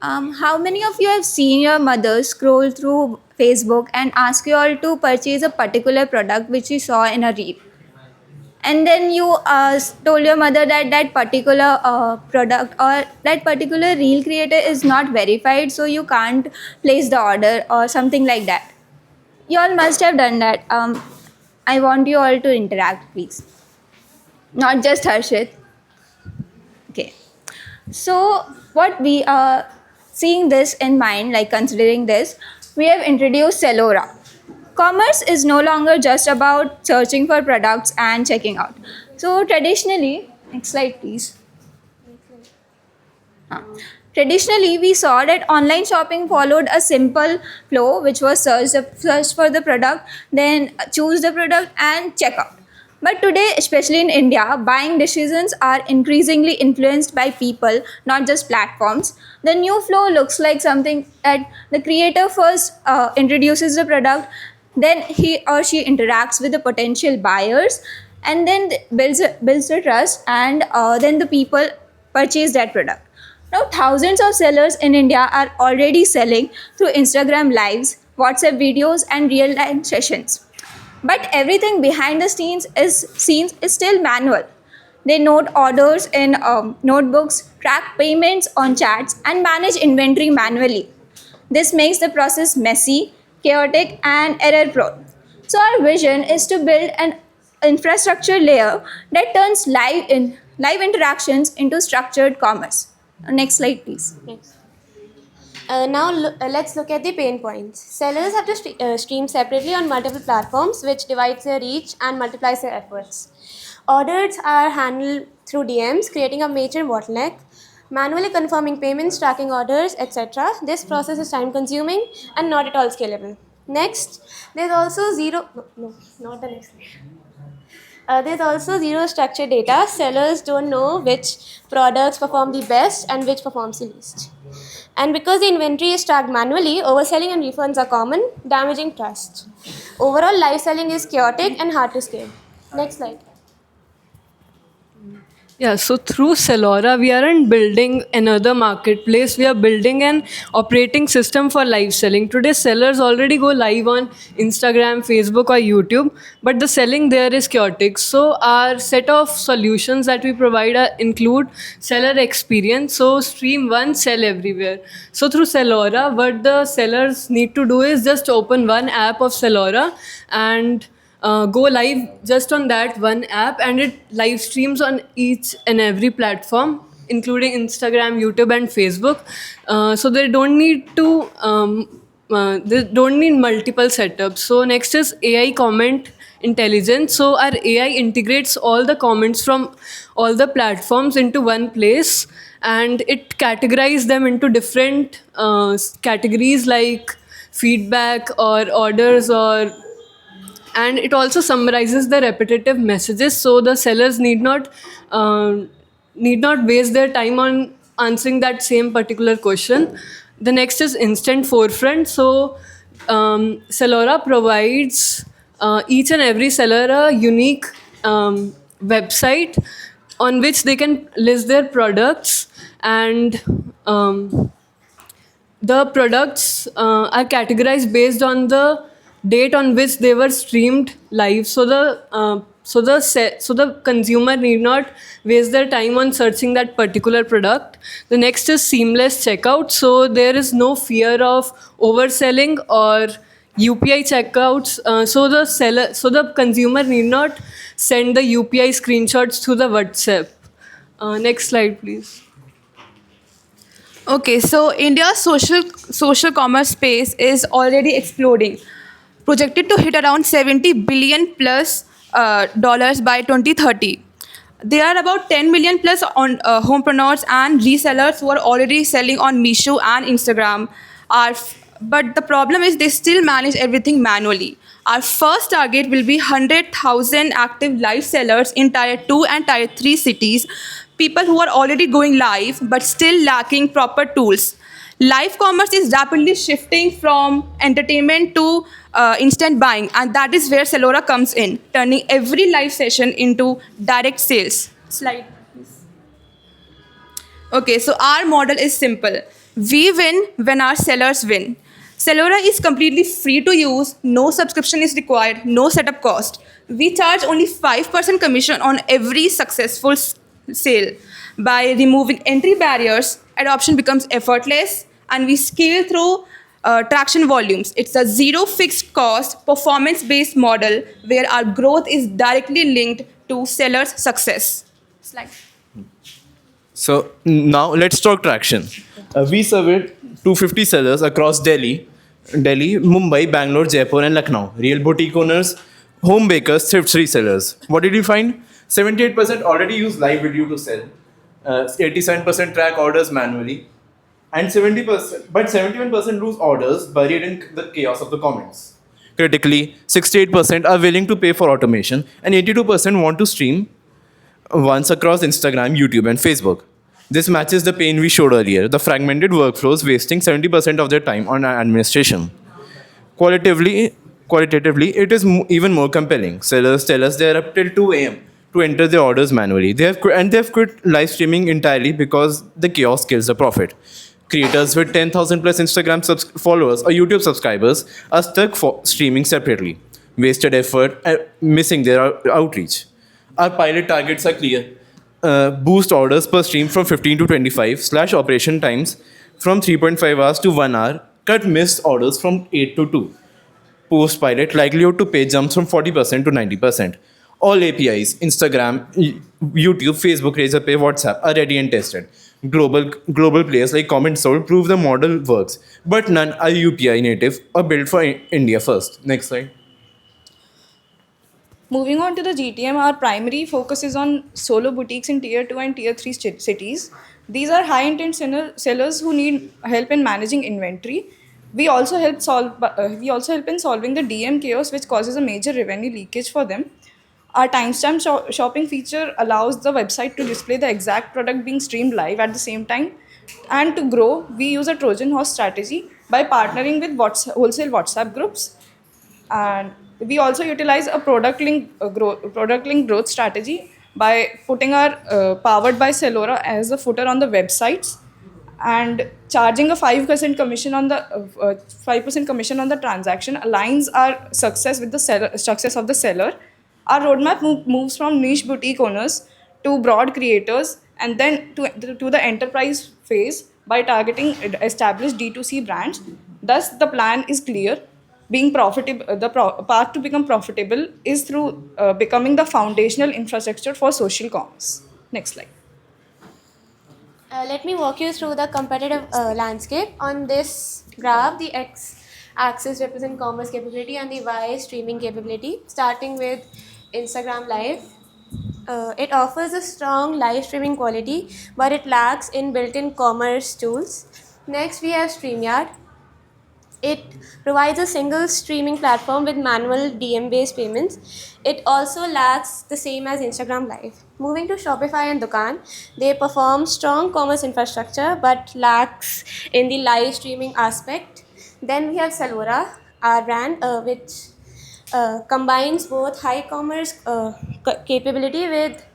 How many of you have seen your mother scroll through Facebook and ask you all to purchase a particular product which you saw in a reel? And then you told your mother that that particular product or that particular reel creator is not verified, so you can't place the order or something like that. You all must have done that. I want you all to interact, please. Not just Harshit. Okay. So, what we are seeing this in mind, like considering this, we have introduced Cellora. Commerce is no longer just about searching for products and checking out. So, traditionally, next slide, please. Huh. Traditionally, we saw that online shopping followed a simple flow, which was search for the product, then choose the product and check out. But today, especially in India, buying decisions are increasingly influenced by people, not just platforms. The new flow looks like something that the creator first introduces the product, then he or she interacts with the potential buyers, and then builds the trust, and then the people purchase that product. Now, thousands of sellers in India are already selling through Instagram lives, WhatsApp videos, and real time sessions. But everything behind the scenes is still manual. They note orders in notebooks, track payments on chats, and manage inventory manually. This makes the process messy, chaotic, and error prone. So, our vision is to build an infrastructure layer that turns live interactions into structured commerce. Next slide, please. Next. Let's look at the pain points. Sellers have to stream separately on multiple platforms, which divides their reach and multiplies their efforts. Orders are handled through DMs, creating a major bottleneck. Manually confirming payments, tracking orders, etc. This process is time consuming and not at all scalable. Next, there's also zero. No, not the next slide. There's also zero structured data. Sellers don't know which products perform the best and which performs the least. And because the inventory is tracked manually, overselling and refunds are common, damaging trust. Overall, live selling is chaotic and hard to scale. Next slide. Yeah, so through Cellora, we aren't building another marketplace. We are building an operating system for live selling. Today, sellers already go live on Instagram, Facebook, or YouTube, but the selling there is chaotic. So, our set of solutions that we provide include seller experience. So, stream one, sell everywhere. So, through Cellora, what the sellers need to do is just open one app of Cellora and go live just on that one app, and it live streams on each and every platform including Instagram, YouTube, and Facebook. So they don't need multiple setups. So next is AI comment intelligence. So our AI integrates all the comments from all the platforms into one place, and it categorizes them into different categories like feedback or orders, or and it also summarizes the repetitive messages, so the sellers need not waste their time on answering that same particular question. The next is instant forefront. So Cellora provides each and every seller a unique website on which they can list their products, and the products are categorized based on the date on which they were streamed live. So the consumer need not waste their time on searching that particular product. The next is seamless checkout. So there is no fear of overselling or UPI checkouts. So the consumer need not send the UPI screenshots through the WhatsApp. Next slide, please. Okay, so India's social commerce space is already exploding, projected to hit around 70 billion plus dollars by 2030. There are about 10 million plus on homepreneurs and resellers who are already selling on Meesho and Instagram. But the problem is they still manage everything manually. Our first target will be 100,000 active live sellers in Tier 2 and Tier 3 cities, people who are already going live but still lacking proper tools. Live commerce is rapidly shifting from entertainment to instant buying, and that is where Cellora comes in, turning every live session into direct sales. Slide. Okay, so our model is simple. We win when our sellers win. Cellora is completely free to use, no subscription is required, no setup cost. We charge only 5% commission on every successful sale. By removing entry barriers, adoption becomes effortless and we scale through traction volumes. It's a zero fixed cost, performance based model where our growth is directly linked to sellers' success. Slide. So now let's talk traction. We surveyed 250 sellers across Delhi, Mumbai, Bangalore, Jaipur, and Lucknow. Real boutique owners, home bakers, thrift resellers. What did we find? 78% already use live video to sell. 87% track orders manually, and 71% lose orders buried in the chaos of the comments. Critically, 68% are willing to pay for automation, and 82% want to stream once across Instagram, YouTube, and Facebook. This matches the pain we showed earlier, the fragmented workflows wasting 70% of their time on administration. Qualitatively, it is even more compelling. Sellers tell us they are up till 2 a.m. to enter their orders manually. They have quit live streaming entirely because the chaos kills the profit. Creators with 10,000 plus Instagram followers or YouTube subscribers are stuck for streaming separately. Wasted effort, missing their outreach. Our pilot targets are clear. Boost orders per stream from 15 to 25, slash operation times from 3.5 hours to 1 hour, cut missed orders from 8 to 2. Post pilot likelihood to pay jumps from 40% to 90%. All APIs, Instagram, YouTube, Facebook, Razorpay, WhatsApp are ready and tested. Global players like CommentSold prove the model works, but none are UPI native or built for India first. Next slide. Moving on to the GTM, our primary focus is on solo boutiques in tier 2 and tier 3 cities. These are high intent sellers who need help in managing inventory. We also help in solving the DM chaos, which causes a major revenue leakage for them. Our timestamp shopping feature allows the website to display the exact product being streamed live at the same time. And to grow, we use a Trojan horse strategy by partnering with wholesale WhatsApp groups. And we also utilize a product link growth strategy by putting our powered by Cellora as a footer on the websites and charging a 5% commission on the 5% commission on the transaction aligns our success with the success of the seller. Our roadmap moves from niche boutique owners to broad creators and then to the enterprise phase by targeting established D2C brands. Thus, the plan is clear. Being profitable, path to become profitable is through becoming the foundational infrastructure for social commerce. Next slide. Let me walk you through the competitive landscape. On this graph, the x-axis represents commerce capability and the y streaming capability. Starting with Instagram Live, it offers a strong live streaming quality, but it lacks in built-in commerce tools. Next, we have StreamYard. It provides a single streaming platform with manual DM-based payments. It also lacks the same as Instagram Live. Moving to Shopify and Dukaan, they perform strong commerce infrastructure but lacks in the live streaming aspect. Then we have Cellora, our brand, which combines both high commerce capability with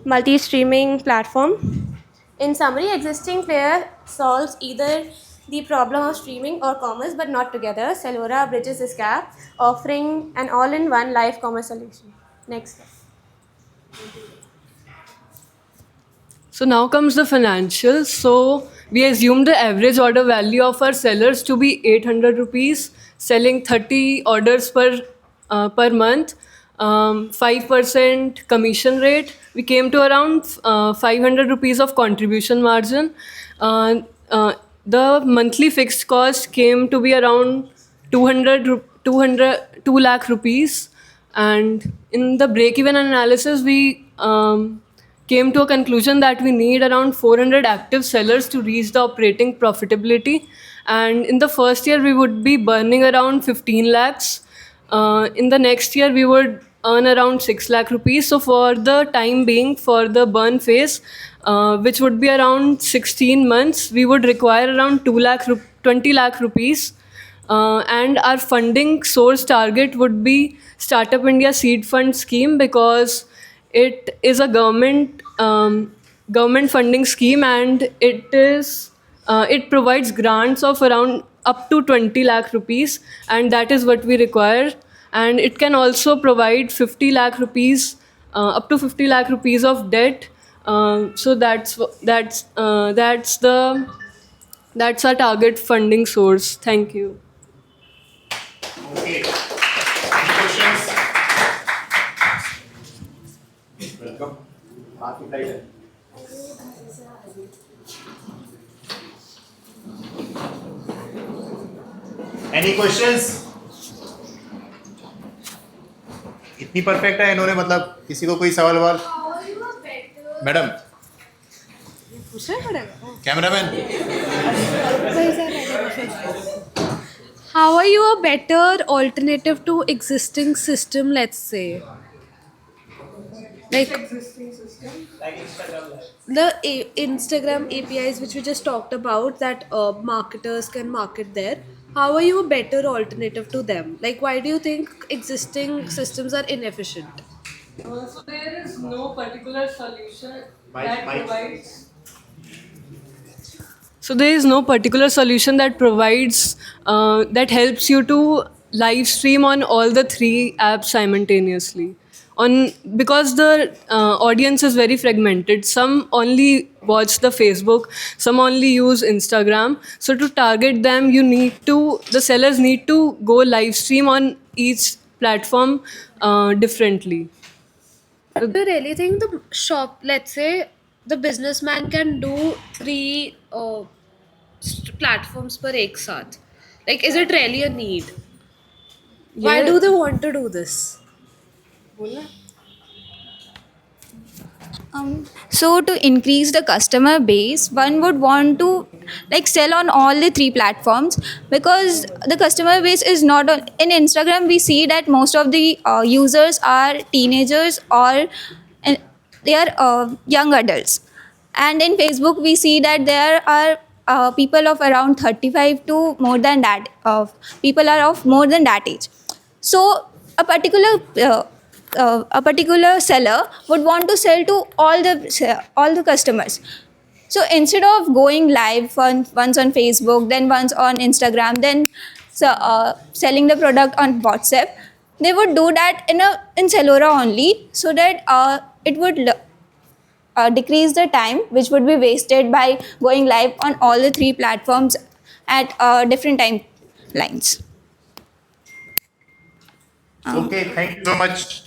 multi-streaming platform. In summary, existing player solves either the problem of streaming or commerce, but not together. Cellora bridges this gap, offering an all-in-one live commerce solution. Next. So now comes the financials. So we assume the average order value of our sellers to be 800 rupees, selling 30 orders per month, 5% commission rate. We came to around 500 rupees of contribution margin. The monthly fixed cost came to be around 2 lakh rupees. And in the break-even analysis, we came to a conclusion that we need around 400 active sellers to reach the operating profitability. And in the first year, we would be burning around 15 lakhs. In the next year, we would earn around 6 lakh rupees. So for the time being, for the burn phase, which would be around 16 months, we would require around 20 lakh rupees. And our funding source target would be Startup India Seed Fund Scheme, because it is a government funding scheme, and it is it provides grants of around up to 20 lakh rupees, and that is what we require. And it can also provide 50 lakh rupees, up to 50 lakh rupees of debt. So that's our target funding source. Thank you. Okay. Any questions? Welcome. Any questions? इतनी perfect है इन्होंने, मतलब किसी को कोई सवाल वाल? Madam, cameraman, How are you a better alternative to existing system, let's say? Like the Instagram APIs which we just talked about, that marketers can market there. How are you a better alternative to them? Like, why do you think existing systems are inefficient? So there is no particular solution that provides. So there is no particular solution that provides that helps you to live stream on all the three apps simultaneously. Because the audience is very fragmented. Some only watch the Facebook, some only use Instagram. So to target them, the sellers need to go live stream on each platform differently. Do you really think the shop, let's say, the businessman can do 3 platforms per ek saath? Like, is it really a need? Why do they want to do this? So to increase the customer base, one would want to like sell on all the 3 platforms, because the customer base is not on. In Instagram we see that most of the users are teenagers, or they are young adults, and in Facebook we see that there are people of around 35 to more than that, people are of more than that age. So a particular seller would want to sell to all the customers. So instead of going live once on Facebook, then once on Instagram, then selling the product on WhatsApp, they would do that in Cellora only, so that it would decrease the time which would be wasted by going live on all the 3 platforms at different timelines. okay, thank you so much.